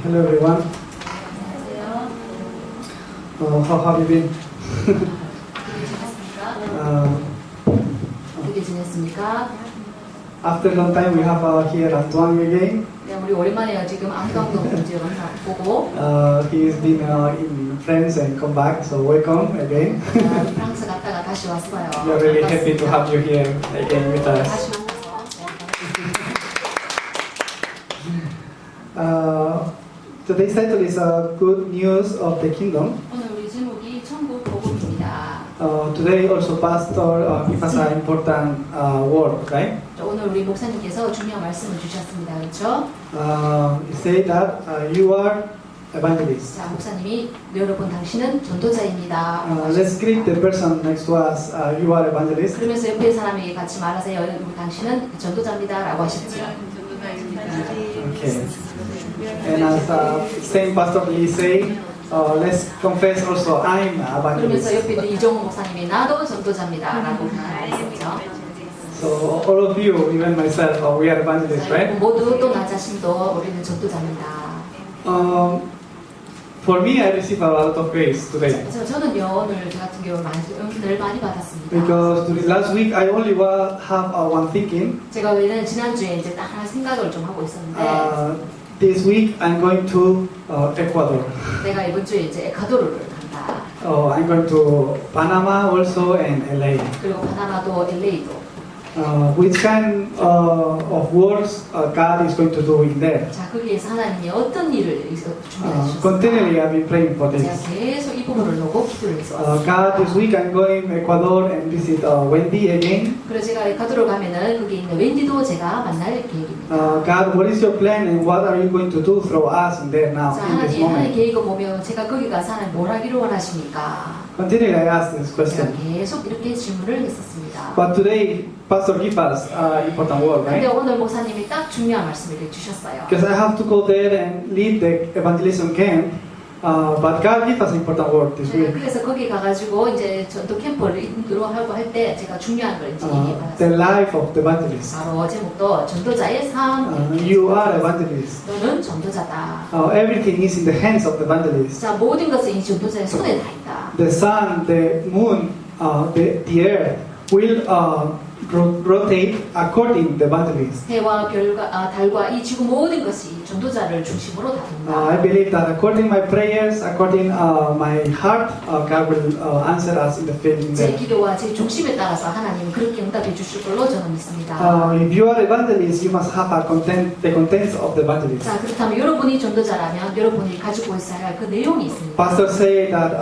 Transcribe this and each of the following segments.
Hello everyone. How have you been? 어떻게 지냈습니까? After a long time we have here Antoine again. 네, 우리 오랜만에 지금 안경도 문제 보고 He's been in France and come back, so welcome again. 프랑스 갔다가 다시 왔어요. We are really happy to have you here again with us. 다시 만나서 Today's title is Good News of the Kingdom. 오늘 우리 제목이 천국 복음입니다. Today also Pastor give us an important word, right? 오늘 우리 목사님께서 중요한 말씀을 주셨습니다. 그렇죠? He said that you are evangelists. 자, 목사님이 여러분 당신은 전도자입니다. Let's greet the person next to us. You are evangelist. 그러면서 옆에 사람에게 같이 말하세요. 당신은 전도자입니다라고 하셨죠. Okay. And as Saint Pastor Lee say, let's confess also I'm 그러면서 evangelist. 옆에 있는 이종호 목사님이 나도 전도자입니다라고 말했었죠. So all of you, even myself, we are evangelists, right? 모두 또 나 자신도 우리는 전도자입니다. For me, I receive a lot of grace today 저는요 오늘 저 같은 경우 은혜를 많이 받았습니다. because during last week I only have one thinking. 제가 왜냐면 지난주에 이제 딱 하나 생각을 좀 하고 있었는데 This week I'm going to Ecuador. 내가 이번 주에 이제 에콰도르를 간다. I'm going to Panama also and LA. 그리고 바나나도 LA도. Which kind of works God is going to do in there? 자 거기에서 하나님이 어떤 일을 준비해 Continually 주셨을까? I've been praying for 제가 this. 계속 이 부분을 놓고 기도를 했었어요. God, this week I'm going to Ecuador and visit Wendy again. 그래서 제가 에콰도르 가면은 거기 있는 웬디도 제가 만날 계획입니다. God, what is your plan and what are you going to do through us in there now 자 in this 하나님 moment? 계획을 보면 제가 거기 가서 하나님 뭘 하기를 원하십니까? Continually I ask this 제가 question. 계속 이렇게 질문을 했었습니다. But today, Pastor give us important word, 근데 right? 오늘 목사님이 딱 중요한 말씀을 주셨어요. Because I have to go there and lead the evangelism camp. But God give us important word this 네, week. 그래서 거기 가가지고 이제 전도 캠프를 인도하고 할 때 제가 중요한 걸 이제 The 얘기해봤어요. life of the evangelist. 바로 제목도 전도자의 삶. You are evangelist. 너는 전도자다. Everything is in the hands of the evangelist. 자 모든 것은 이 전도자의 손에 다 있다. The sun, the moon, the earth will rotate according to the evangelist. 해와 별과 달과 이 지구 모든 것이 전도자를 중심으로 다 I 된다. believe that according my prayers, according my heart, God will answer us in the faith in 제 there. 기도와 제 중심에 따라서 하나님은 그렇게 응답해 주실 걸로 저는 믿습니다. If you are evangelist, you must have the contents of the evangelist. 자 그렇다면 여러분이 전도자라면 여러분이 가지고 있어야 할 그 내용이 있습니다. Pastor say that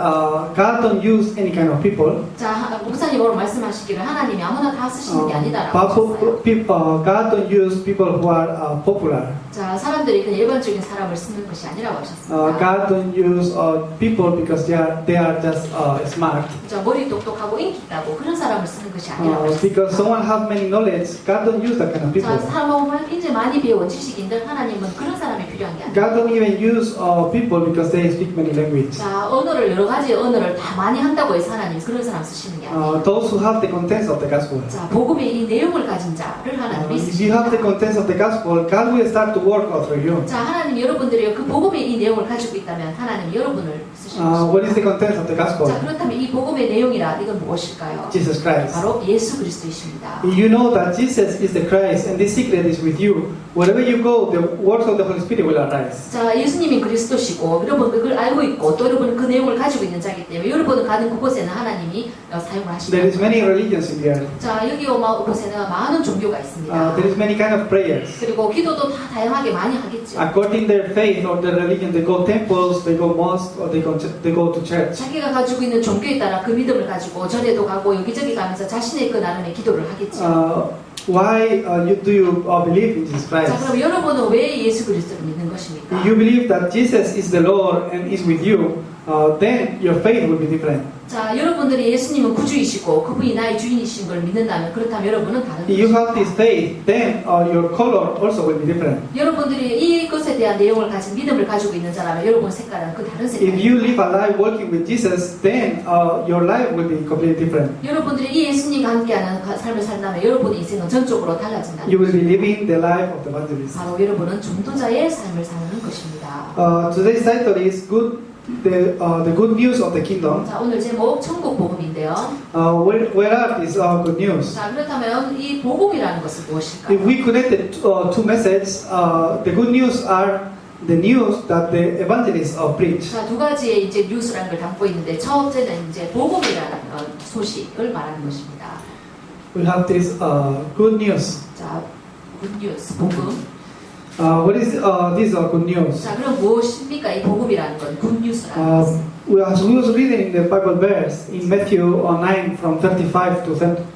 God don't use any kind of people. 자 목사님 오늘 말씀하시기를 하나님이 아무나 다 쓰시는 게 아니다라고 하셨어요. God don't use people who are popular. 자 사람들이 그냥 일반적인 사람을 쓰는 것이 아니라고 하셨습니다. God don't use people because they are just smart. 자 머리 똑똑하고 인기 있다고 그런 사람을 쓰는 것이 아니라고 하셨습니다. Because someone have many knowledge, God don't use that kind of people. 자 사람은 굉장히 많이 배운 지식인들 하나님은 그런 사람이 필요한 게 아니에요. God don't even use people because they speak many languages. 자 언어를 여러 가지 언어를 다 많이 한다고 해서 하나님 그런 사람 쓰시는 게 아니에요. Those who have the contents of the gospel. 자 복음의 이 내용을 가진 자를 하나님이 If you 쓰시는 have the 거예요. contents of the gospel, God will start to work out through you. 자 하나님 여러분들이 그 복음의 이 내용을 가지고 있다면 하나님 여러분을 쓰시는 What is 것입니다. the contents of the gospel? 자 그렇다면 이 복음의 내용이라 이건 무엇일까요? Jesus Christ. 바로 예수 그리스도이십니다. You know that Jesus is the Christ and this secret is with you. Wherever you go, the works of the Holy Spirit will arise. 자 예수님이 그리스도시고 여러분 그걸 알고 있고 또 여러분은 그 내용을 가지고 있는 자이기 때문에 여러분은 가는 그곳에는 하나님이 사용을 There is 하시는 many religions in the earth. 자 여기 오마 곳에는 많은 종교가 있습니다. There is many kind of prayers. 그리고 기도도 다 다양하게 많이 하겠죠. According to their faith or their religion, they go temples, they go mosque, or they go to church. 자기가 가지고 있는 종교에 따라 그 믿음을 가지고 절에도 가고 여기저기 가면서 자신의 그 나름의 기도를 하겠죠. Why do you believe in Jesus 자 Christ? 그럼 여러분은 왜 예수 그리스도를 믿는 것입니까? If you believe that Jesus is the Lord and is with you, then your faith will be different. 자 여러분들이 예수님은 구주이시고 그분이 나의 주인이신 걸 믿는다면 그렇다면 여러분은 다른 If you 것입니다. have this faith, then your color also will be different. 여러분들이 이것에 대한 내용을 가진 믿음을 가지고 있는 자라면 여러분 색깔은 그 다른 If 색깔입니다. you live a life working with Jesus, then your life will be completely different. 여러분들이 이 예수님과 함께하는 삶을 산다면 여러분의 인생은 전적으로 달라진다. You will be living the life of the evangelist. 바로 여러분은 전도자의 삶을 사는 것입니다. Today's title is the good news of the kingdom. 자, 오늘 제목 천국 복음인데요. Where are these good news? 자, 그렇다면 이 복음이라는 것은 If 무엇일까요? we connect the two messages, the good news are the news that the evangelists preach. 자, 두 가지의 이제 뉴스라는 걸 담고 있는데 첫째는 이제 복음이라는 소식을 말하는 것입니다. We have this good news. 자, 굿뉴스 복음. What is this good news? 자, 그럼 무엇입니까? 이 복음이라는 건 굿뉴스라는 것은. We was reading the Bible verse in Matthew 9 from 35 to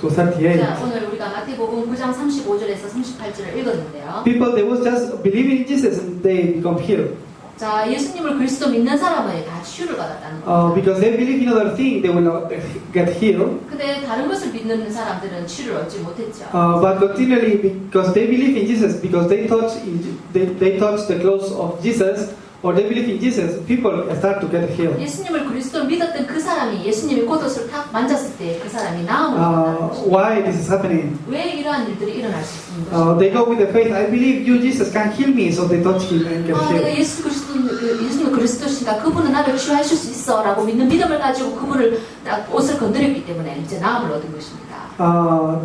38. 자, 오늘 우리가 마태복음 9장 35절에서 38절을 읽었는데요. People they was just believing in Jesus and they become healed. 자, 예수님을 그리스도 믿는 사람은 다 치유를 받았다는 겁니다. Because they believe in other things, they will not get healed. 근데 다른 것을 믿는 사람들은 치유를 얻지 못했죠. But continually, because they believe in Jesus, because they touch the clothes of Jesus, or they believe in Jesus, people start to get healed. 예수님을 그리스도를 믿었던 그 사람이 예수님의 겉옷을 탁 만졌을 때 그 사람이 나음을 받았다는 것입니다. Why this is happening? 왜 이러한 일들이 일어날 수 있는 것입니까? They go with the faith. I believe you, Jesus, can heal me, so they touch him and get 내가 healed. 예수님은 그리스도시니까 그분은 나를 치유하실 수 있어라고 믿는 믿음을 가지고 그분을 딱 옷을 건드렸기 때문에 이제 나음을 얻은 것입니다.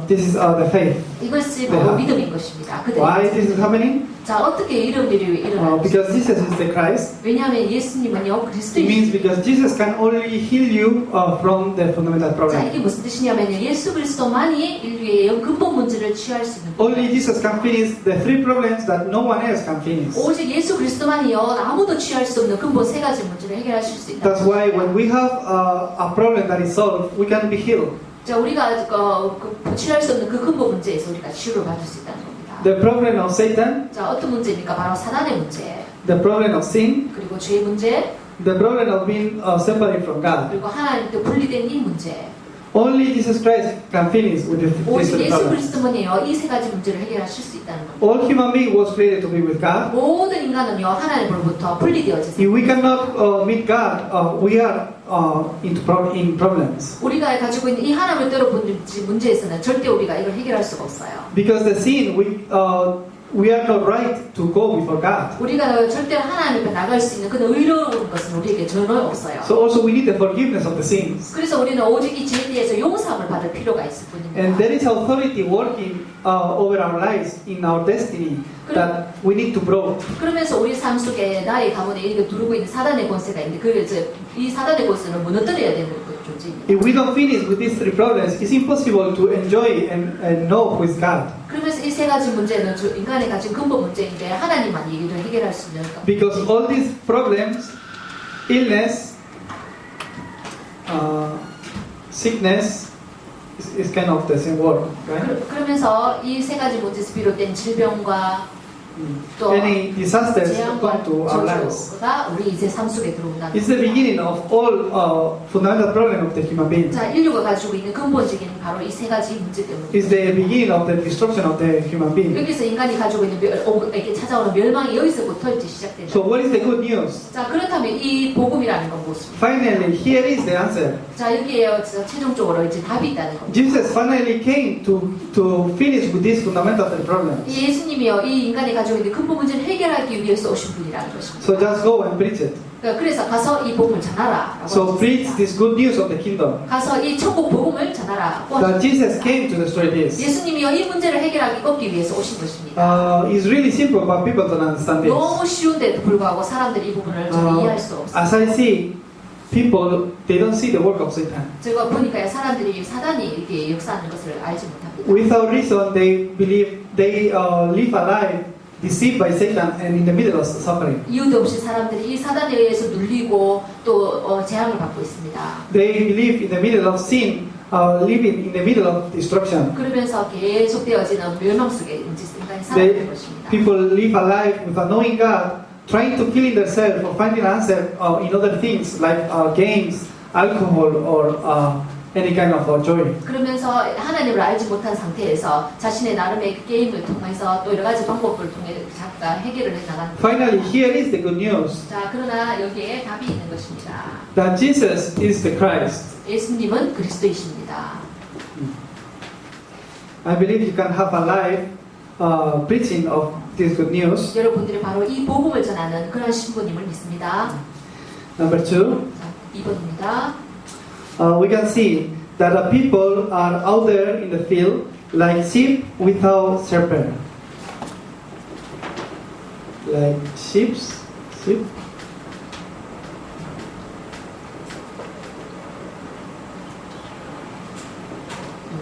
This is the faith. 이것이 바로 믿음인 것입니다. Why this is happening? 자, 어떻게 이런 일이 일어나요? Because Jesus is the Christ. 왜냐하면 예수님은요 It 그리스도이시죠. means because Jesus can only heal you from the fundamental 자, problem. 이게 무슨 뜻이냐면 예수 그리스도만이 인류의 근본 문제를 치유할 수 있는 Only 분이에요. Jesus can finish the three problems that no one else can finish. 오직 예수 그리스도만이요 아무도 치유할 수 없는 근본 세 가지 문제를 해결하실 수 있다. That's why when we have a problem that is solved, we can be healed. 자, 우리가 치유할 수 없는 그 근본 문제에서 우리가 치유를 받을 수 있다는 겁니다. The problem of Satan, 자, 어떤 문제입니까? 바로 사단의 문제, the problem of sin, 그리고 죄의 문제, the problem of being separated from God. 그리고 하나님께 분리된 이 문제. Only Jesus Christ can finish with these 오직 three 예수 problems. 그리스도만이요 이 세 가지 문제를 해결하실 수 있다는 겁니다. All human being was created to be with God. 모든 인간은요 하나님으로부터 분리되어졌어요. If we cannot meet God, we are in problems. 우리가 가지고 있는 이 하나님을 때려본 문제에서는 절대 우리가 이걸 해결할 수가 없어요. Because the sin, we are not right to go before God. 우리가 절대 하나님 앞에 나갈 수 있는 그런 의로운 것은 우리에게 전혀 없어요. So also we need the forgiveness of the sins. 그래서 우리는 오직 이 죄에 대해서 용서함을 받을 필요가 있을 And 뿐입니다. there is authority working over our lives in our destiny that we need to grow. 그러면서 우리 삶 속에 나의 가문에 이렇게 두르고 있는 사단의 권세가 있는데 이 사단의 권세는 무너뜨려야 되는 존재입니다. If we don't finish with these three problems, it's impossible to enjoy and know who is God. 그러면서 이 세 가지 문제는 인간의 가진 근본 문제인데 하나님만이 이를 해결할 수 있는 겁니다. Because all these problems, illness, sickness, is kind of the same word, right? 그러면서 이 세 가지 문제에서 비롯된 질병과 또 Any disasters 재앙과 come to our lives. 저주가 우리 이제 삶 속에 들어온다. It's the beginning of all fundamental problem of the human being. 자, 인류가 가지고 있는 근본적인 바로 이 세 가지 문제 때문에. It's the beginning of the destruction of the human being. 여기서 인간이 가지고 있는 이렇게 찾아오는 멸망이 여기서부터 이제 시작된다. So what is the good news? 자, 그렇다면 이 복음이라는 건 무엇입니까? Finally, here is the answer. 자, 여기에 최종적으로 이제 답이 있다는 겁니다. Jesus finally came to finish with these fundamental problems. 이 예수님이요, 이 인간이 가지고 있는 근본 문제를 해결하기 위해서 오신 분이라는 것입니다. So just go and preach it. 그래서 가서 이 복음을 전하라. So preach this good news of the kingdom. 가서 이 천국 복음을 전하라. That Jesus came to destroy this. 예수님이요, 이 문제를 해결하기 꺾기 위해서 오신 것입니다. It's really simple, but people don't understand this. 너무 쉬운데도 불구하고 사람들이 이 부분을 전혀 이해할 수 없어요. As I see, people they don't see the work of Satan. 제가 보니까 사람들이 사단이 이렇게 역사하는 것을 알지 못합니다. Without reason, they believe they live a life deceived by Satan and in the middle of suffering. 이유도 없이 사람들이 이 사단에 의해서 눌리고 또 재앙을 받고 있습니다. They believe in the middle of sin, living in the middle of destruction. 그러면서 계속되어지는 멸망 속에 인간이 살아가는 것입니다. People live a life without knowing God, trying to kill themselves or finding an answer in other things like games, alcohol, or any kind of joy. 그러면서 하나님을 알지 못한 상태에서 자신의 나름의 그 게임을 통해서 또 여러 가지 방법을 통해 자기가 해결을 해 나가는. Finally, here is the good news 자, 그러나 여기에 답이 있는 것입니다. that Jesus is the Christ. 예수님은 그리스도이십니다. I believe you can have a life preaching of this good news. 여러분들이 바로 이 복음을 전하는 그런 신부님을 믿습니다. Number 2, 2번입니다. we can see that the people are out there in the field like sheep without shepherd. Like sheep.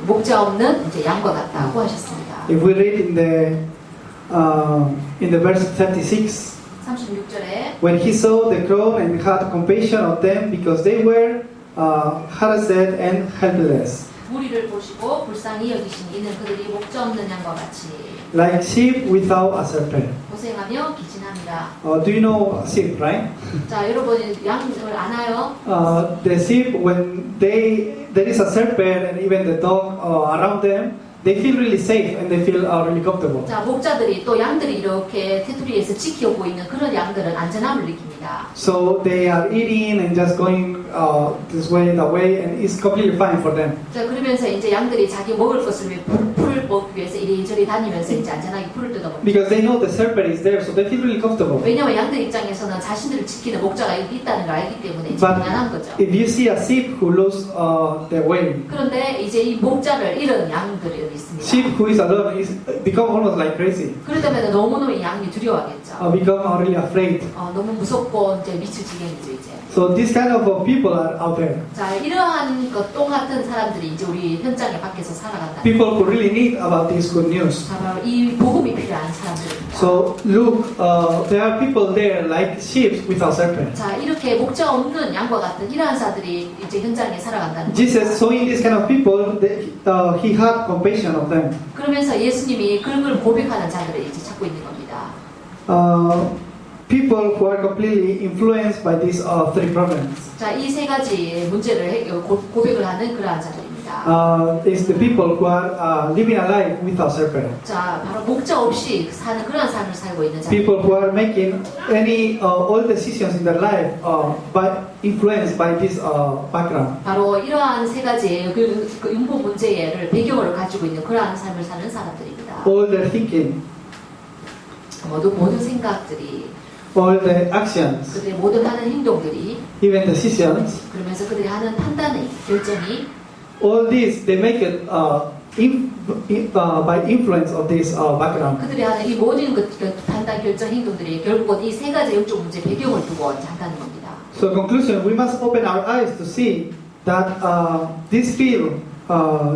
목자 없는 이제 양과 같다고 하셨습니다. If we read in the verse 36, 36절에 when he saw the crowd and had compassion of them because they were harassed and helpless, 무리를 보시고 불쌍히 여기시니 이는 그들이 목자 없는 양과 같이 like sheep without a shepherd. 고생하며 기진합니다. Do you know sheep, right? 자, 여러분 양을 아나요? The sheep, when there is a shepherd and even the dog around them, they feel really safe and they feel really comfortable. 자, 목자들이 또 양들이 이렇게 테두리에서 지켜오고 있는 그런 양들은 안전함을 느낍니다. So they are eating and just going this way, that way, and it's completely fine for them. 자, 그러면서 이제 양들이 자기 먹을 것을 위해 풀을 먹기 위해서 이리저리 다니면서 이제 안전하게 풀을 뜯어먹습니다. Because they know the shepherd is there, so they feel really comfortable. 왜냐하면 양들 입장에서는 자신들을 지키는 목자가 여기 있다는 걸 알기 때문에 이제 But 편안한 거죠. if you see a sheep who lose their way, 그런데 이제 이 목자를 잃은 양들이 있습니다. sheep who is alone is become almost like crazy, 그렇다면 너무너무 이 양이 두려워하겠죠. become really afraid. 너무 무섭고 이제 미칠 지경이죠 이제. So this kind of people are out there. 자, 이러한 것똥 같은 사람들이 이제 우리 현장에 밖에서 살아간다. People who really need about this good news. 자, 바로 이 복음이 필요한 사람들입니다. So look, there are people there like sheep without shepherd. 자, 이렇게 목자 없는 양과 같은 이러한 사들이 이제 현장에 살아간다는 Jesus, showing this kind of people, he had compassion of them. 그러면서 예수님이 그런 걸 고백하는 자들을 이제 찾고 있는 겁니다. People who are completely influenced by these three problems. 자, 이 세 가지 문제를 고백을 하는 그러한 자들입니다. Is the people who are living a life without shepherd. 자, 바로 목자 없이 사는 그러한 삶을 살고 있는 자들. People who are making all decisions in their life influenced by this background. 바로 이러한 세 가지의 그 융보 문제를 배경으로 가지고 있는 그러한 삶을 사는 사람들입니다. All their thinking, 모든 생각들이, all the actions, 그들의 모든 하는 행동들이, even decisions, 그러면서 그들이 하는 판단의 결정이, all this they make it by influence of this background. 그들이 하는 이 모든 그 판단 결정 행동들이 결국은 이 세 가지 영적 문제 배경을 두고 이제 한다는 겁니다. So conclusion, we must open our eyes to see that this field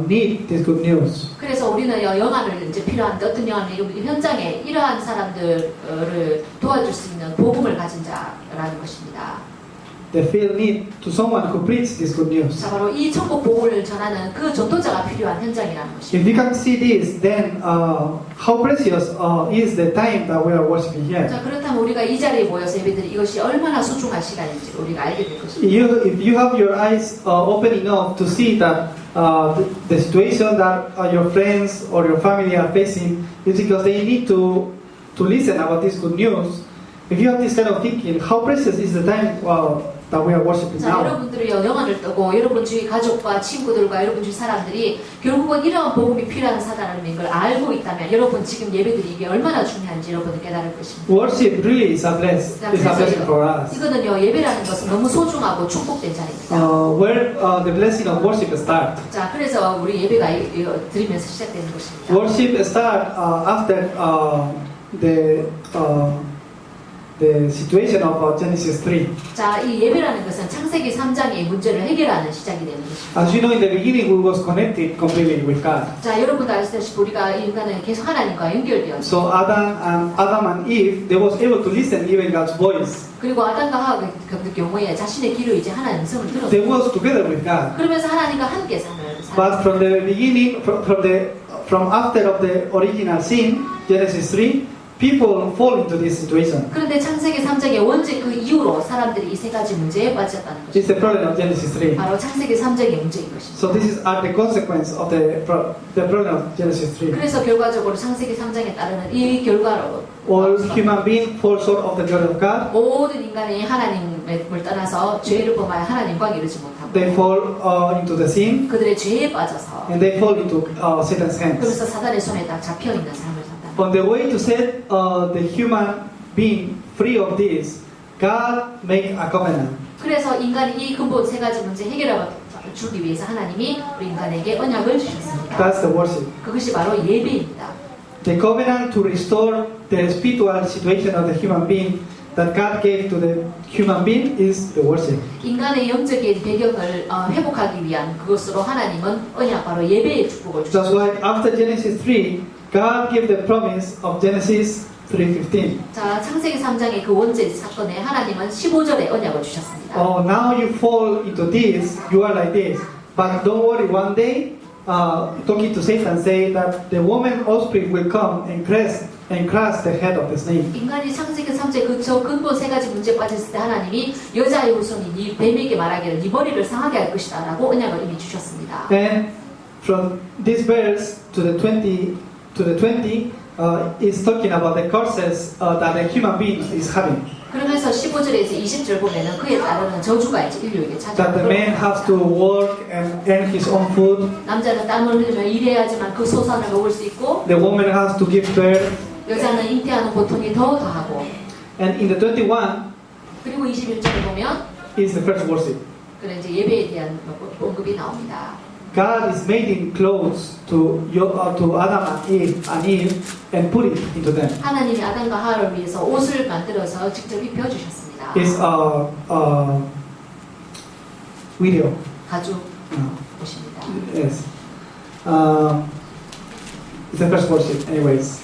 need this good news. 그래서 우리는 영안을 이제 필요한데 어떤 영안이 현장에 이러한 사람들을 도와줄 수 있는 복음을 가진 자라는 것입니다. They feel need to someone who preach this good news. 자, 바로 이 천국 복음을 전하는 그 전도자가 필요한 현장이라는 If 것입니다. we can see this, then how precious is the time that we are worshiping here. 자, 그렇다면 우리가 이 자리에 모여서 예배드리 이것이 얼마나 소중한 시간인지 우리가 알게 될 것입니다. If you have your eyes open enough to see that the situation that your friends or your family are facing is because they need to listen about this good news. If you have this kind of thinking, how precious is the time that we are worshiping 자, now? 여러분들이 영안을 뜨고 여러분 주위 가족과 친구들과 여러분 주위 사람들이 결국은 이러한 복음이 필요한 사람인 걸 알고 있다면 여러분 지금 예배드리기 얼마나 중요한지 여러분은 깨달을 것입니다. Worship really is a blessing for us. 이거는요, 예배라는 것은 너무 소중하고 축복된 자리입니다. Where the blessing of worship start? 자, 그래서 우리 예배가 드리면서 시작되는 것입니다. Worship start after the situation of Genesis 3. 자, 이 예배라는 것은 창세기 3장의 문제를 해결하는 시작이 되는 것입니다. As you know, in the beginning, we was connected completely with God. 자, 여러분도 아시다시피 우리가 인간은 계속 하나님과 연결되어 있습니다. So Adam and Eve, they was able to listen even God's voice. 그리고 아담과 하와의 경우에 자신의 귀로 이제 하나님의 음성을 They 들었어요. was together with God. 그러면서 하나님과 함께 사는 But from the beginning, from after of the original sin, Genesis 3, people fall into this situation. 그런데 창세기 3장의 원죄 그 이후로 사람들이 이 세 가지 문제에 빠졌다는 It's 것입니다. the problem of Genesis 3. 바로 창세기 3장의 문제인 것입니다. So this is the consequence of the problem of Genesis 3. 그래서 결과적으로 창세기 3장에 따르는 이 결과로 All human beings fall short of the glory of God. 모든 인간이 하나님을 떠나서 죄를 범하여 하나님과 이르지 못하고 They fall into the sin, 그들의 죄에 빠져서 and they fall into Satan's hands. 그래서 사단의 손에 딱 잡혀 있는 삶을 산다는 On the way to set the human being free of this, God make a covenant. 그래서 인간이 이 근본 세 가지 문제 해결해 주기 위해서 하나님이 우리 인간에게 언약을 주셨습니다. That's the worship. 그것이 바로 예배입니다. The covenant to restore the spiritual situation of the human being that God gave to the human being is the worship. 인간의 영적인 배경을 회복하기 위한 그것으로 하나님은 언약 바로 예배의 축복을 That's 주셨습니다. why after Genesis 3, God gave the promise of Genesis 3:15. 자, 창세기 3장의 그 원죄 사건에 하나님은 15절에 언약을 주셨습니다. Oh, now you fall into this, you are like this. But don't worry, one day, talking to Satan, say that the woman offspring will come and crush the head of the snake. 인간이 창세기 3장 그저 근본 세 가지 문제에 빠졌을 때 하나님이 여자의 후손이 네 뱀에게 말하기를 네 머리를 상하게 할 것이다 라고 언약을 이미 주셨습니다. And from this verse to the 20, is talking about the curses that a human being is having. 그러면서 15절에서 20절 보면은 그에 따르는 저주가 이제 인류에게 That the man has to work and earn his own food. 남자는 땀을 흘리며 일해야지만 그 소산을 먹을 수 있고 The woman has to give birth. 여자는 잉태하는 고통이 더 더하고 And in the 21 그리고 21절에 보면 is the first worship. 그런 이제 예배에 대한 언급이 나옵니다. God is making clothes to Adam and Eve and put it into them. 하나님이 아담과 하와를 위해서 옷을 만들어서 직접 입혀 주셨습니다. It's a video. 가죽 옷입니다. Yes. It's the first worship, anyways.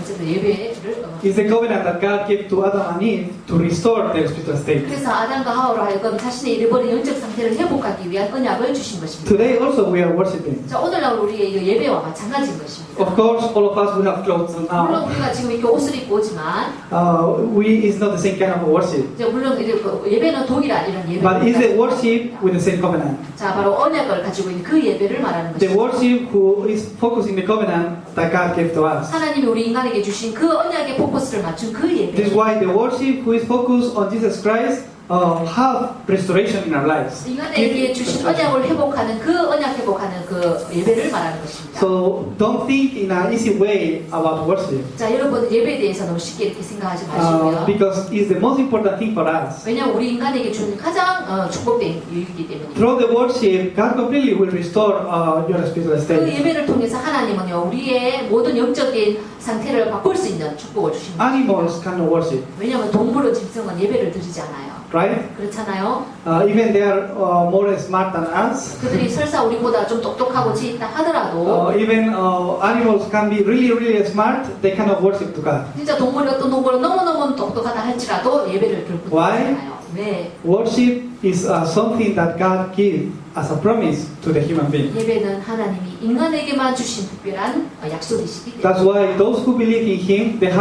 어쨌든 예배를 It's the covenant that God gave to Adam and Eve to restore their spiritual state. 그래서 아담과 하와로 하여금 자신의 잃어버린 영적 상태를 회복하기 위한 언약을 주신 것입니다. Today also we are worshiping. 자, 오늘날 우리의 이 예배와 마찬가지인 것입니다. Of course, all of us we have clothes 물론 now. 우리가 지금 이렇게 옷을 입고 오지만 It's not the same kind of worship. 이제 물론 예배는 동일한 이런 But it's the 예배입니다. worship with the same covenant. 자, 바로 언약을 가지고 있는 그 예배를 말하는 The 것입니다. worship who is focusing the covenant that God gave to us. 하나님이 우리 인간에게 주신 그 언약의 포커스를 맞춘 그 This is 예배. why the worship who is focused on Jesus Christ have restoration in our lives. 인간에게 주신 언약을 회복하는 그 언약 회복하는 그 예배를 말하는 것입니다. So don't think in an easy way about worship. 자, 여러분 예배에 대해서 너무 쉽게 이렇게 생각하지 마시고요. Because it's the most important thing for us. 왜냐하면 우리 인간에게 주는 가장 축복된 이유이기 때문에. Through the worship, God completely will restore your spiritual 그 state. 예배를 통해서 하나님은요 우리의 모든 영적인 상태를 바꿀 수 있는 축복을 주십니다. Animals cannot worship, 왜냐하면 동물은 짐승은 예배를 드리지 않아요. right? 그렇잖아요. Even they are more smart than us. 그들이 설사 우리보다 좀 똑똑하고 지있다 하더라도 Even animals can be really smart. They cannot worship to God. 진짜 동물이 어떤 동물은 너무너무 똑똑하다 할지라도 예배를 드리지 Why? 않아요. 왜? Worship is something that God gives as a promise to the human being. 예배는 하나님이 인간에게만 주신 특별한 약속이시기 때문에. That's why those who believe in Him, they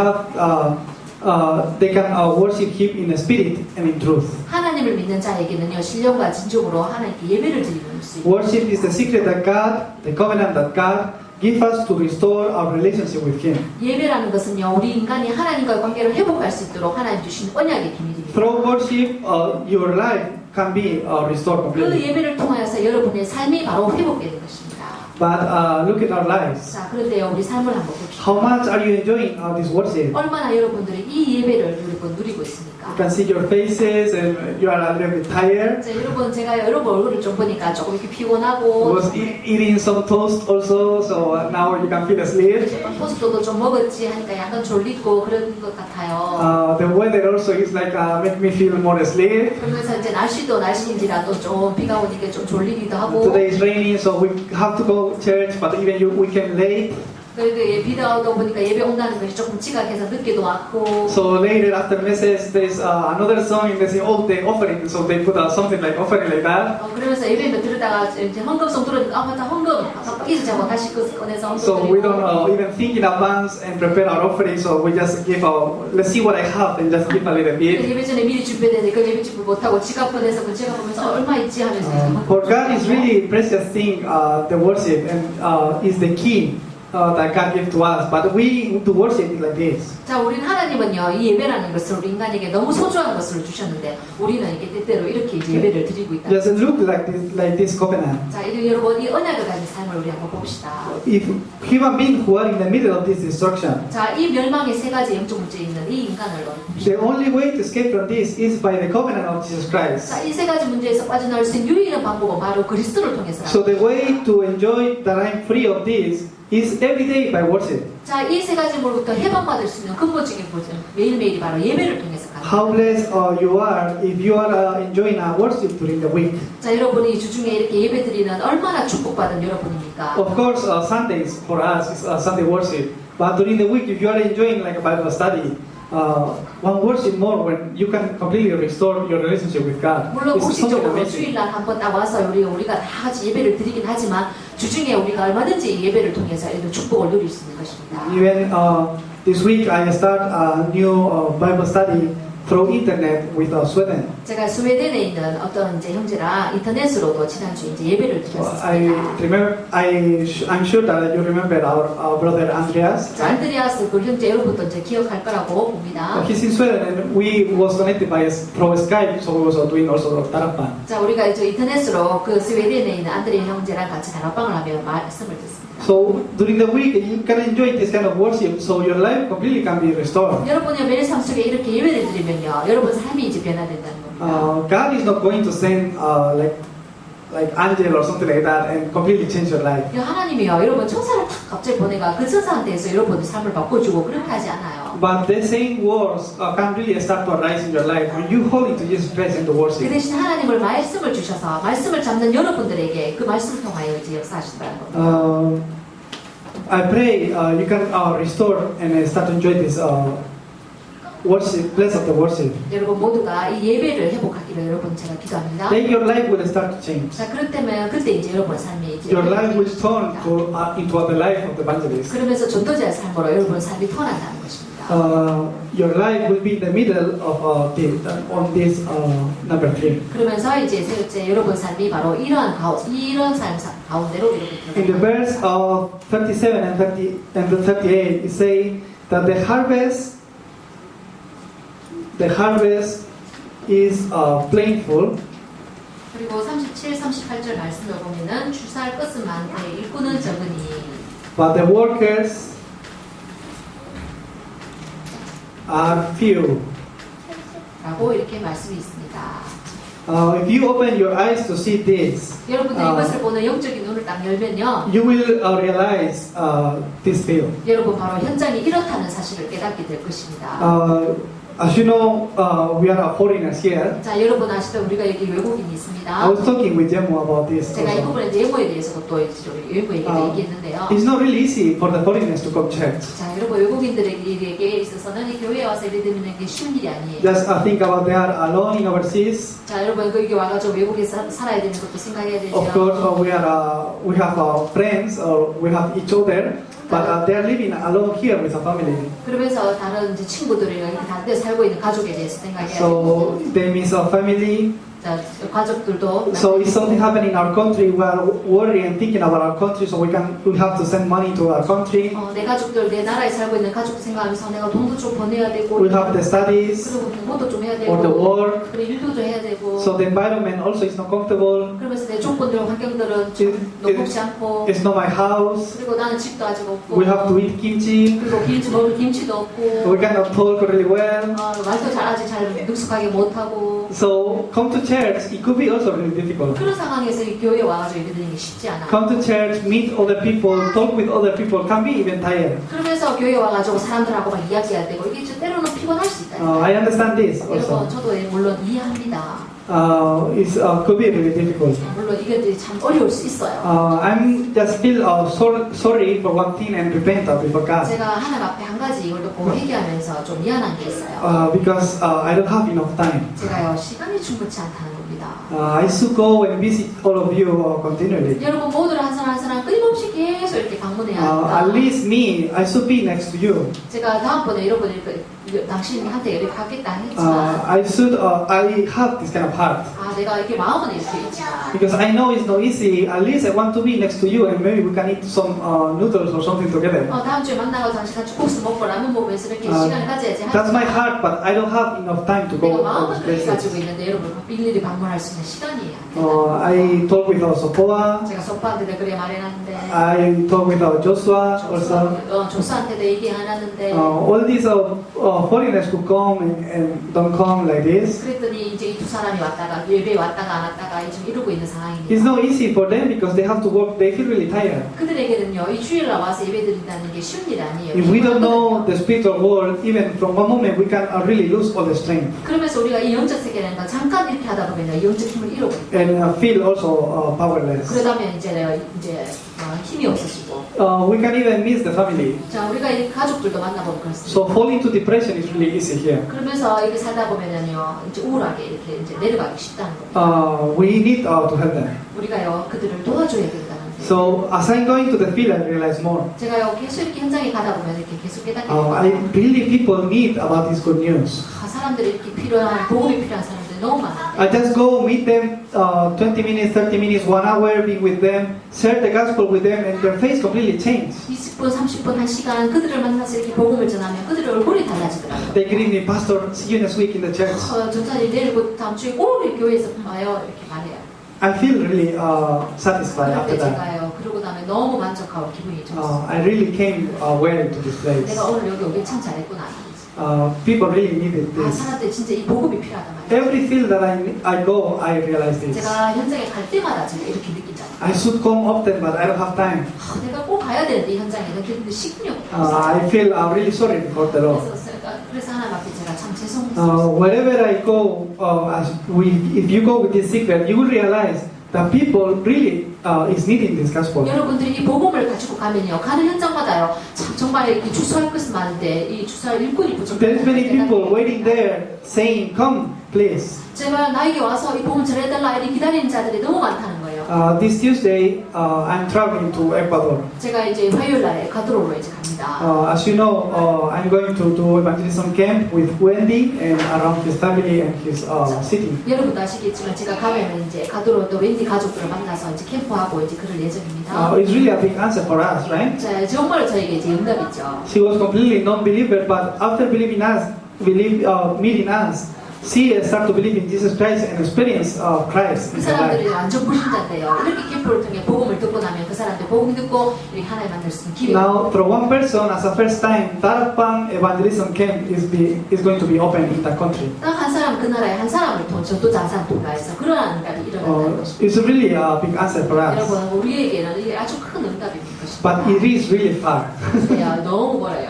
can worship Him in spirit and in truth. 하나님을 믿는 자에게는요 신령과 진정으로 하나님께 예배를 드리는 수 있어요. Worship is the secret that God, the covenant that God gives us to restore our relationship with Him. 예배라는 것은요 우리 인간이 하나님과의 관계를 회복할 수 있도록 하나님 주신 언약의 비밀입니다. Through worship, your life can be restored 그 completely. 예배를 통하여서 여러분의 삶이 바로 회복되는 것입니다. But look at our lives. 자, 그런데요 우리 삶을 한번 봅시다. How much are you enjoying this worship? 얼마나 여러분들이 이 예배를 누리고 있습니까? You can see your faces and you are a little bit tired. 자, 여러분 제가 여러분 얼굴을 좀 보니까 조금 이렇게 피곤하고 Was eating some toast also, so now you can feel asleep. 토스트도 좀 먹었지 하니까 약간 졸리고 그런 것 같아요. The weather also is like make me feel more asleep. 그러면서 이제 날씨도 날씨인지라도 좀 비가 오니까 좀 졸리기도 하고 Today is raining, so we have to go church, but even we came late. 그리고 비가 오다 보니까 예배 온다는 것이 조금 지각해서 늦게도 왔고. So later after message, there's another song and they say, oh, the offering. So they put something like offering like that. 그러면서 예배를 들으다가 이제 헌금송 들으니까 아 맞다 헌금 잊으자고 다시 꺼내서 헌금 So we don't even think in advance and prepare our offering. So we just give let's see what I have and just give a little bit. 예배 전에 미리 준비되니까 예배 준비 못하고 지갑 꺼내서 그 지갑 보면서 얼마 있지 하면서. For God is really precious thing, the worship, and is the key that God gave to us, but we need to worship it like this. 자, 우리는 하나님은요, 이 예배라는 것을 우리 인간에게 너무 소중한 것을 주셨는데, 우리는 이렇게 때때로 이렇게 이제 예배를 드리고 있다. Doesn't look like this covenant. 자, 여러분, 이 언약을 가진 삶을 우리 한번 봅시다. If human beings who are in the middle of this destruction, 자, 이 멸망의 세 가지 영적 문제에 있는 이 인간을 the 봅시다. only way to escape from this is by the covenant of Jesus Christ. 자, 이 세 가지 문제에서 빠져나올 수 있는 유일한 방법은 바로 그리스도를 통해서라고. So the way to enjoy that I'm free of this is every day by worship. 자, 이 세 가지 물부터 해방받을 수 있는 근본적인 보증, 매일매일이 바로 예배를 통해서 가는 How blessed you are if you are enjoying our worship during the week. 자, 여러분이 이 주중에 이렇게 예배 드리는 얼마나 축복받은 여러분입니까? Of course, Sundays for us is Sunday worship. But during the week, if you are enjoying like a Bible study, one worship more when you can completely restore your relationship with God. 물론 It's something 공식적으로 amazing. 주일날 한번 딱 와서 우리가 다 같이 예배를 드리긴 하지만 주중에 우리가 얼마든지 이 예배를 통해서 이런 축복을 누릴 수 있는 것입니다. Even this week, I start a new Bible study through internet with Sweden. 제가 스웨덴에 있는 어떤 이제 형제랑 인터넷으로도 지난주 이제 예배를 드렸습니다. I'm sure that you remember our brother Andreas. 자, 안드레아스 그 형제 여러분도 이제 기억할 거라고 봅니다. He's in Sweden and we was connected by through Skype, so we was doing also Tarapan. 자, 우리가 이제 인터넷으로 그 스웨덴에 있는 안드레 형제랑 같이 다락방을 하며 말씀을 듣습니다. So during the week you can enjoy this kind of worship, so your life completely can be restored. 여러분의 매일 삶 속에 이렇게 예배를 드리면요, 여러분 삶이 이제 변화된다는 겁니다. God is not going to send like angel or something like that and completely change your life. 하나님이요, 여러분 천사를 탁 갑자기 보내가 그 천사한테서 여러분의 삶을 바꿔주고 그렇게 하지 않아요. But the same words can really start to arise in your life when you hold into Jesus Christ and the 그 worship. 대신 하나님을 말씀을 주셔서 말씀을 잡는 여러분들에게 그 말씀을 통하여 이제 역사하신다는 겁니다. I pray you can restore and start to enjoy this worship, place of the worship. 여러분 모두가 이 예배를 회복하기를 여러분 제가 기도합니다. Then your life will start to change. 자, 그렇다면 그때 이제 여러분 삶이 이제 Your life will turn to into the life of the evangelist. 그러면서 전도자의 삶으로 여러분 삶이 통한다는 것입니다. Your life will be in the middle of on this number 3. 그러면서 이제 셋째 여러분 삶이 바로 이런 삶 가운데로 이렇게 In the verse 37 and 38, it say that the harvest is plentiful. 그리고 37, 38절 말씀을 보면은 주살 것은 많되 일꾼은 적으니. But the workers are few. 라고 이렇게 말씀이 있습니다. If you open your eyes to see this, 여러분들이 이것을 보는 영적인 눈을 딱 열면요, you will realize this field. 여러분 바로 현장이 이렇다는 사실을 깨닫게 될 것입니다. As you know, we are foreigners here. 자, 여러분 아시던 우리가 여기 외국인이 있습니다. I was talking with Jemo about this. 제가 이 Also. 부분에 예모에 대해서도 또 외국인에게 얘기했는데요. It's not really easy for the foreigners to come to church. 자, 여러분 외국인들에게 있어서는 이 교회에 와서 예배 드리는 게 쉬운 일이 아니에요. Just think about they are alone in overseas. 자, 여러분 여기 와가지고 외국에 살아야 되는 것도 생각해야 되죠. Of course, we have friends or we have each other, but they are living alone here with a family. 그러면서 다른 이제 친구들이랑 이렇게 다른 데 살고 있는 가족에 대해서 생각해야 So 되고. they miss a family. 자, 가족들도. So if something happening in our country, we are worrying and thinking about our country. So we have to send money to our country. 내 가족들, 내 나라에 살고 있는 가족 생각하면서 내가 돈도 좀 보내야 되고. We have the studies 그리고 공부도 좀 해야 되고. or the work. 그리고 일도 좀 해야 되고. So the environment also is not comfortable. 그러면서 내 조건들, 환경들은 좀 녹록지 않고. It's not my house. 그리고 나는 집도 아직 없고. We have to eat kimchi. 그리고 먹을 김치도 없고. We cannot talk really well. 말도 아직 잘 능숙하게 못하고. So come to church. It could be also really difficult. 그런 상황에서 이 교회에 와가지고 예배드리는 게 쉽지 않아요. Come to church, meet other people, talk with other people. Can be even tired. 그러면서 교회에 와가지고 사람들하고 막 이야기해야 되고 이게 때로는 피곤할 수 있다. I understand this also. 여러분 저도 물론 이해합니다. It could be really difficult. 물론 이게 참 어려울 수 있어요. I'm just feel sorry for one thing and repent before God. 제가 하나님 앞에 한 가지 이걸 듣고 회개하면서 좀 미안한 게 있어요. Because I don't have enough time. 제가요 시간이 충분치 않다는 겁니다. I should go and visit all of you continually. 여러분 모두를 한 사람 한 사람 끊임없이 계속 이렇게 방문해야 합니다. At least me, I should be next to you. 제가 다음번에 여러분이 당신한테 이렇게 하겠다 했지만 I have this kind of heart. 내가 이렇게 마음은 이렇게 있지만 Because I know it's not easy. At least I want to be next to you, and maybe we can eat some noodles or something together. 다음 주에 만나고 당신 같이 국수 먹고 라면 먹으면서 이렇게 시간을 가져야지. That's my heart, but I don't have enough time to 내가 go all 마음은 these 그렇게 가지고 places. 있는데 여러분 일일이 방문할 수 있는 시간이 안 된다. I talk with Sopoa. 제가 소파한테도 그래 말해놨는데 I talk with Joshua also. 조수한테도 얘기해놨는데 All these foreigners who come and don't come like this. 그랬더니 이제 이 두 사람이 왔다가 예배 왔다가 안 왔다가 지금 이러고 있는 상황입니다. It's not easy for them because they have to work. They feel really tired. 그들에게는요 이 주일날 와서 예배 드린다는 게 쉬운 일 아니에요. If we don't know the spiritual world, even from one moment we can really lose all the strength 그러면서 우리가 이 영적 세계라는 건 잠깐 이렇게 하다 보면 영적 힘을 잃어버려요. and feel also powerless. 그러다면 이제 힘이 없어지고. We can even miss the family. 자 우리가 이 가족들도 만나보면 그렇습니다. So falling to depression is really easy here. 그러면서 이렇게 살다 보면은요 이제 우울하게 이렇게 이제 내려가기 쉽다는 겁니다. We need to help them. 우리가요 그들을 도와줘야 된다는 거예요. So as I'm going to the field, I realize more. 제가요 계속 이렇게 현장에 가다 보면 이렇게 계속 깨닫게 I 됩니다. really people need about this good news. 사람들이 이렇게 필요한 복음이 필요한 사람들이 너무 많은데. I just go meet them 20 minutes, 30 minutes, 1 hour, be with them, share the gospel with them, and their face completely changed. 20분, 30분, 1시간 그들을 만나서 이렇게 복음을 전하면 그들의 얼굴이 달라지더라고요. They greet me, Pastor, see you next week in the church. 전사님 내일 다음 주에 꼭 우리 교회에서 봐요 이렇게 말해요. I feel really satisfied 그럴 때 after that. 제가요 그러고 나면 너무 만족하고 기분이 좋았어요. I really came well to this place. 내가 오늘 여기 오길 참 잘했구나. People really needed this. 사람들 진짜 이 복음이 필요하단 말이에요. Every field that I go, I realize this. 제가 현장에 갈 때마다 제가 이렇게 느끼잖아요. I should come often, but I don't have time. 내가 꼭 가야 되는데 이 현장에 근데 시간이 없어요. I feel really sorry for the Lord. 그래서 하나님 앞에 제가 참 죄송했어요. Wherever I go, if you go with this secret, you will realize that people really is needing this gospel. 여러분들이 이 복음을 가지고 가면요, 가는 현장마다요, 참 정말 이 주소할 것은 많은데 이 주소할 일꾼이 There's many people 부족해요. waiting there saying, "Come, please." 제발 나에게 와서 이 복음 전해달라 이렇게 기다리는 자들이 너무 많다는 거예요. This Tuesday, I'm traveling to Ecuador. 제가 이제 화요일 날에 에콰도르로 이제 갑니다. As you know, I'm going to do evangelism camp with Wendy and around his family and his city. 여러분도 아시겠지만 제가 가면 이제 에콰도르 또 웬디 가족들을 만나서 이제 캠프하고 이제 그럴 예정입니다. It's really a big answer for us, right? 자, 정말 저에게 이제 응답이죠. She was completely non-believer, but after believing us, meeting us, she started to believe in Jesus Christ and experience Christ 그 in her life. 사람들이 완전 불신자인데요. 이렇게 캠프를 통해 복음을 듣고 나면 그 사람들 복음 듣고 우리 하나님 만날 수 있는 기회가 Now, for one person, as a first time, Tarapan Evangelism Camp is going to be open in that country. 딱 한 사람 그 나라에 한 사람을 통해 전도자 한 사람 통해서 그러한 응답이 일어난다는 것입니다. It's really a big answer for us, 여러분 우리에게는 이게 아주 큰 응답입니다. but it is really far. 너무 멀어요.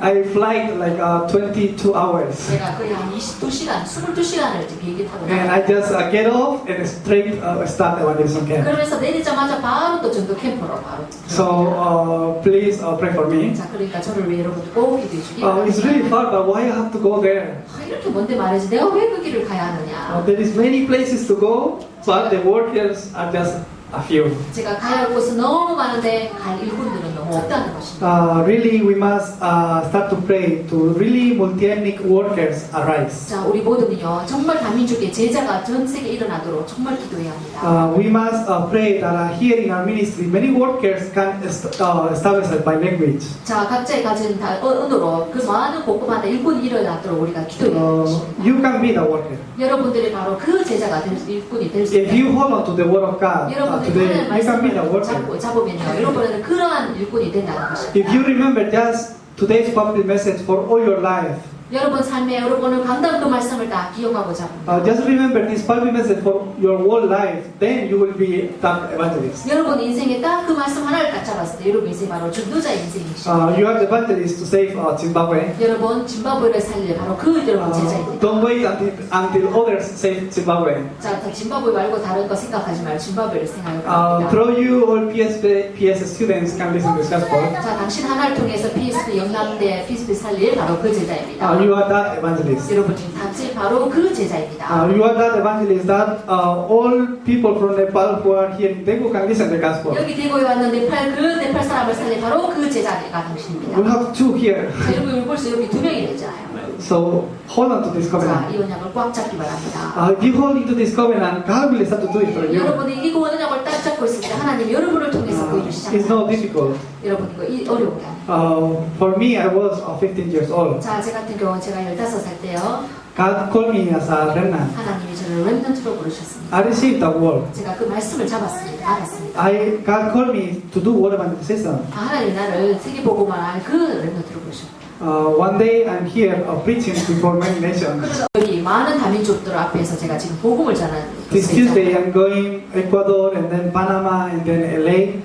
I fly like 22 hours, 제가 거의 한 22시간, 22시간을 이제 비행기 타고 and I just get off and straight start Evangelism Camp. 그러면서 내리자마자 바로 또 전도 캠프로 바로. So please pray for me. 자, 그러니까 저를 위해 여러분들 꼭 기도해 주기 It's really far, but why I have to go there? 이렇게 먼데 말이지 내가 왜 그 길을 가야 하느냐. There is many places to go, but the workers are just a few. 제가 가야 할 곳은 너무 많은데 갈 일꾼들은 너무 없다는 것입니다. Really, we must start to pray to really multi-ethnic workers arise. 자, 우리 모두는요 정말 다민족의 제자가 전 세계에 일어나도록 정말 기도해야 합니다. We must pray that here in our ministry, many workers can establish by language. 자, 각자의 가진 언어로 그 많은 복음하다 일꾼이 일어나도록 우리가 기도해야 합니다. You can be the worker. 여러분들이 바로 그 제자가 될 일꾼이 될 수 If you 있다. hold on to the word of God 여러분들이 today, 하나님 you can be the 말씀을 worker. 잡으면요 여러분들은 그러한 일꾼이 된다는 것입니다. If you remember just today's public message for all your life, 여러분 삶에 여러분은 강단 그 말씀을 다 기억하고 잡습니다. just remember this public message for your whole life, then you will be that evangelist. 여러분 인생에 딱 그 말씀 하나를 딱 잡았을 때 여러분 인생이 바로 전도자의 인생이시죠. You are the evangelist to save Zimbabwe. 여러분 짐바브웨를 살릴 바로 그 여러분 제자입니다. Don't wait until others save Zimbabwe. 자, 짐바브웨 말고 다른 거 생각하지 말고 짐바브웨를 생각해 봅니다. Through you, all PS students can listen to this gospel. 자, 당신 하나를 통해서 PSP 영남대 PSP 살릴 바로 그 제자입니다. You are that evangelist. 여러분이 당신 바로 그 제자입니다. You are that evangelist that all people from Nepal who are here in Daegu can listen to the gospel. 여기 대구에 왔는 네팔 사람을 살릴 바로 그 제자가 당신입니다. We have two here. 자, 여러분 벌써 여기 2명이 되잖아요. So hold on to this 자, covenant. 이 언약을 꽉 잡기 바랍니다. If you hold into this covenant, God will start to do it for you. 여러분이 이 언약을 딱 잡고 있을 때 하나님 여러분을 통해서 그 일을 It's not 시작합니다. difficult. 여러분 이거 어려운 게 아니에요. For me, I was 15 years old. 자, 제 같은 경우 제가 15살 때요. God called me as a remnant. 하나님이 저를 렘넌트로 부르셨습니다. I received that word. 제가 그 말씀을 잡았습니다. 알았습니다. God called me to do what evangelism. 하나님이 나를 세계복음을 할 그 렘넌트로 부르셨습니다. One day I'm here preaching before many nations. 그래서 여기 많은 다민족들 앞에서 제가 지금 복음을 전하는 This Tuesday I'm going Ecuador and then Panama and then LA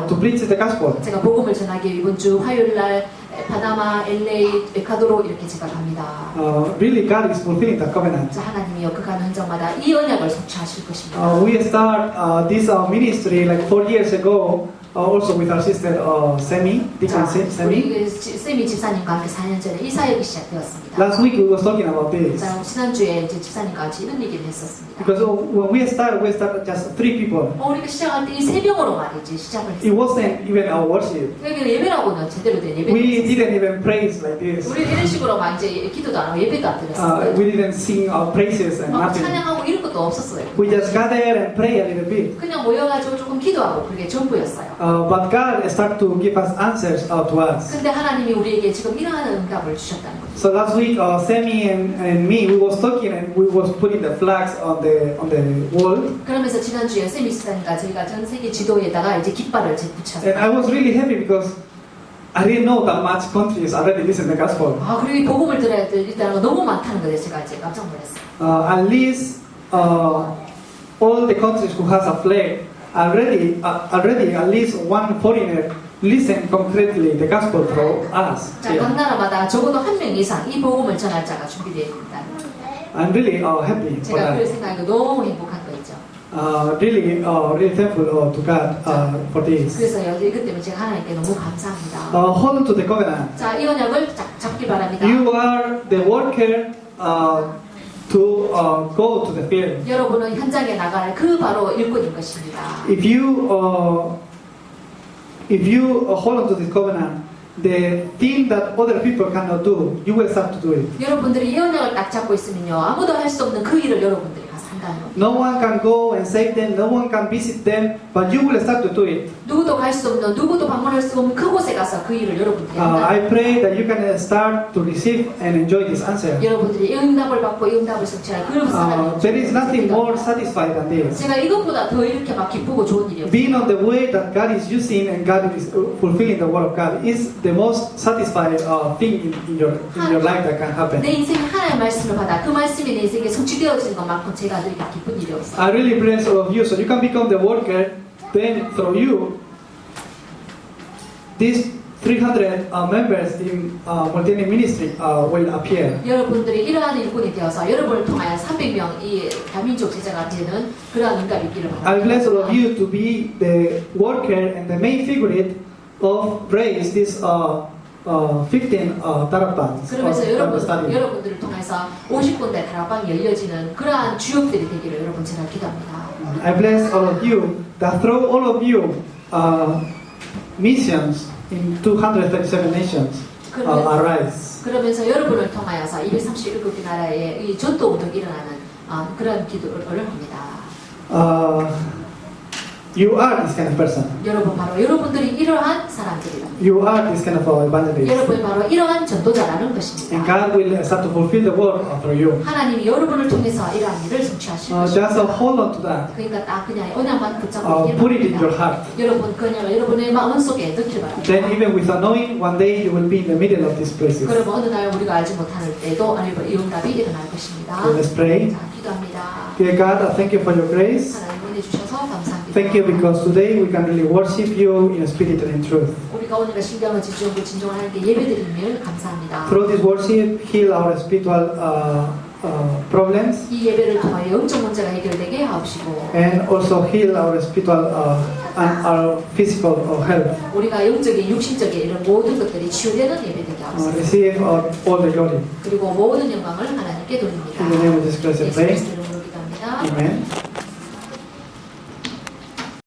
to preach the gospel. 제가 복음을 전하기 위해 이번 주 화요일 날 파나마, LA, 에콰도르 이렇게 제가 갑니다. Really, God is fulfilling the covenant. 자, 하나님이요 그 가는 현장마다 이 언약을 성취하실 것입니다. We start this ministry like 4 years ago, also with our sister Semi, Deacon Semi. 우리 세미 집사님과 함께 4년 전에 이 사역이 시작되었습니다. Last week we was talking about this. 자, 지난주에 이제 집사님과 같이 이런 얘기를 했었습니다. Because when we started just 3 people. 우리가 시작할 때 이 3명으로 말이지 시작을 It 했어요. wasn't even our worship. 여기는 예배라고는 제대로 된 예배가 We 없었어요. didn't even praise like this. 우리 이런 식으로 막 이제 기도도 안 하고 예배도 안 드렸어요. We didn't sing our praises and 막 nothing. 찬양하고 이런 것도 없었어요. We just gather and pray a little bit. 그냥 모여가지고 조금 기도하고 그게 전부였어요. But God started to give us answers to us. 근데 하나님이 우리에게 지금 이러한 응답을 주셨다는 거죠. So last week, Semi and me, we was talking and we was putting the flags on the wall. 그러면서 지난주에 세미 집사님과 저희가 전 세계 지도에다가 이제 깃발을 이제 And I 붙였어요. was really happy because I didn't know that much countries already listen to the gospel. 아, 그리고 이 복음을 들어야 일단 너무 많다는 거에 제가 이제 깜짝 놀랐어요. At least all the countries who has a flag already at least one foreigner listen concretely the gospel through us. 자, 각 나라마다 적어도 한 명 이상 이 복음을 전할 자가 준비되어 있다. I'm really happy for 제가 그걸 that. 생각하고 너무 행복한 거 있죠. Really thankful to God for this. 그래서요, 이것 때문에 제가 하나님께 너무 감사합니다. Hold on to the covenant. 자, 이 언약을 잡기 바랍니다. You are the worker to go to the field. 여러분은 현장에 나갈 그 바로 일꾼인 것입니다. If you hold on to this covenant, the thing that other people cannot do, you will start to do it. 여러분들이 이 언약을 딱 잡고 있으면요, 아무도 할 수 없는 그 일을 여러분들이 가서 한다는 겁니다. No one can go and save them, no one can visit them, but you will start to do it. 누구도 갈 수 없는, 누구도 방문할 수 없는 그곳에 가서 그 일을 여러분들이 한다. I pray that you can start to receive and enjoy this answer. 여러분들이 이 응답을 받고 이 응답을 성취할 그런 사람이 There is nothing more satisfied than this. 제가 이것보다 더 이렇게 막 기쁘고 좋은 일이 없어요. Being on the way that God is using and God is fulfilling the word of God is the most satisfied thing in your life that can happen. 내 인생에 하나님의 말씀을 받아 그 말씀이 내 인생에 성취되어지는 것만큼 제가 늘 기쁜 일이 없어요. I really bless all of you so you can become the worker. Then through you, these 300 members in multi ministry will appear. 여러분들이 이러한 일꾼이 되어서 여러분을 통하여 300명 이 다민족 제자가 되는 그러한 응답이 있기를 I bless all of 바랍니다. you to be the worker and the main figure of raise this 15 tarapans. 그러면서 여러분들을 통해서 50군데 다락방이 열려지는 그러한 주역들이 되기를 여러분 제가 기도합니다. I bless all of you that through all of you missions in 237 nations arise. 그러면서 여러분을 통하여서 237개 나라에 이 전도 운동이 일어나는 그런 기도를 합니다. You are this kind of person. 여러분 바로 여러분들이 이러한 사람들이랍니다. You are this kind of evangelist. 여러분이 바로 이러한 전도자라는 And 것입니다. God will start to fulfill the word through you. 하나님이 여러분을 통해서 이러한 일을 성취하실 것입니다. Just hold on to that. 그러니까 딱 그냥 언약만 붙잡고 Put it in your heart. 여러분 그냥 여러분의 마음 속에 넣길 바랍니다. Then even with knowing, one day you will be in the middle of these places. 그러면 어느 날 우리가 알지 못할 때도 이 응답이 일어날 것입니다. So let's pray. 자, 기도합니다. Dear God, I thank you for your grace. 하나님 은혜 주셔서 감사합니다. Thank you because today we can really worship you in spirit and in truth. 우리가 오늘과 신경을 진정하고 진정을 하나님께 예배드림을 감사합니다. Through this worship, heal our spiritual problems 이 예배를 통하여 영적 문제가 해결되게 하옵시고 and also heal our spiritual and our physical health. 우리가 영적인 육신적인 이런 모든 것들이 치유되는 예배 되게 하옵소서. Receive all the glory. 그리고 모든 영광을 하나님께 돌립니다. In the name of Jesus Christ, I 예수 pray. 그리스도 이름으로 기도합니다. Amen.